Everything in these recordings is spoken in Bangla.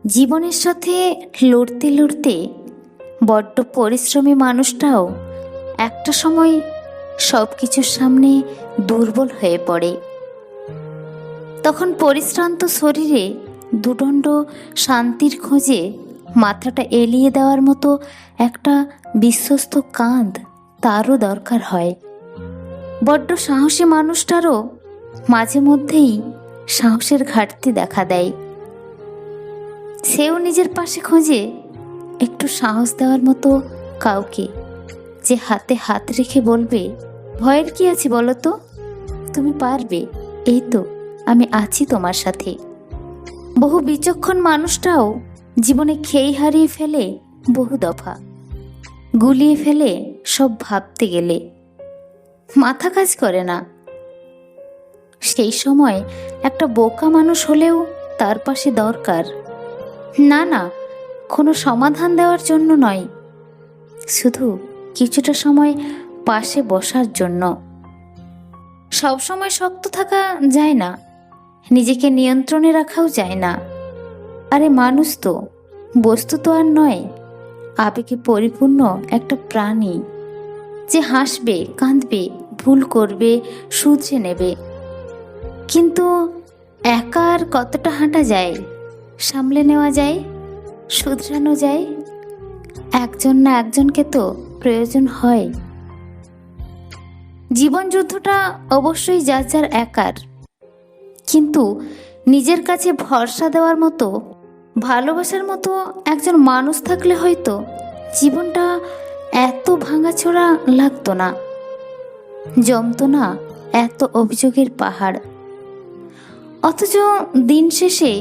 জীবনের সাথে লড়তে লড়তে বড্ড পরিশ্রমী মানুষটাও একটা সময় সব কিছুর সামনে দুর্বল হয়ে পড়ে। তখন পরিশ্রান্ত শরীরে দুদণ্ড শান্তির খোঁজে মাথাটা এলিয়ে দেওয়ার মতো একটা বিশ্বস্ত কাঁধ তারও দরকার হয়। বড্ড সাহসী মানুষটারও মাঝে মধ্যেই সাহসের ঘাটতি দেখা দেয়। সেও নিজের পাশে খোঁজে একটু সাহস দেওয়ার মতো কাউকে, যে হাতে হাত রেখে বলবে, ভয়ের কি আছে বলো তো, তুমি পারবে, এই তো আমি আছি তোমার সাথে। বহু বিচক্ষণ মানুষটাও জীবনে খেই হারিয়ে ফেলে বহু দফা, গুলিয়ে ফেলে সব ভাবতে গেলে, মাথা কাজ করে না। সেই সময় একটা বোকা মানুষ হলেও তার পাশে দরকার, না না কোনো সমাধান দেওয়ার জন্য নয়, শুধু কিছুটা সময় পাশে বসার জন্য। সব সময় শক্ত থাকা যায় না, নিজেকে নিয়ন্ত্রণে রাখাও যায় না। আরে মানুষ তো, বস্তু তো আর নয়, আবেগে পরিপূর্ণ একটা প্রাণী, যে হাসবে, কাঁদবে, ভুল করবে, শুধরে নেবে। কিন্তু একা আর কতটা হাঁটা যায়, সামলে নেওয়া যায়, শুধরানো যায়? একজন না একজনকে তো প্রয়োজন হয়। জীবন যুদ্ধটা অবশ্যই যার যার একার, কিন্তু নিজের কাছে ভরসা দেওয়ার মতো, ভালোবাসার মতো একজন মানুষ থাকলে হয়তো জীবনটা এত ভাঙাচোরা লাগতো না, জমতো না এত অভিযোগের পাহাড়। অথচ দিন শেষে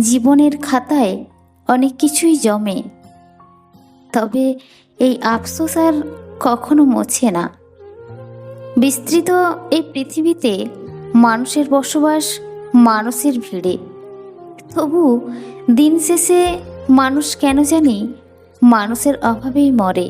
জীবনের খাতায় অনেক কিছুই জমে, তবে এই আফসোস আর কখনো মোছে না। বিস্তৃত এই পৃথিবীতে মানুষের বসবাস মানুষের ভিড়ে, তবু দিন শেষে মানুষ কেন জানি মানুষের অভাবেই মরে।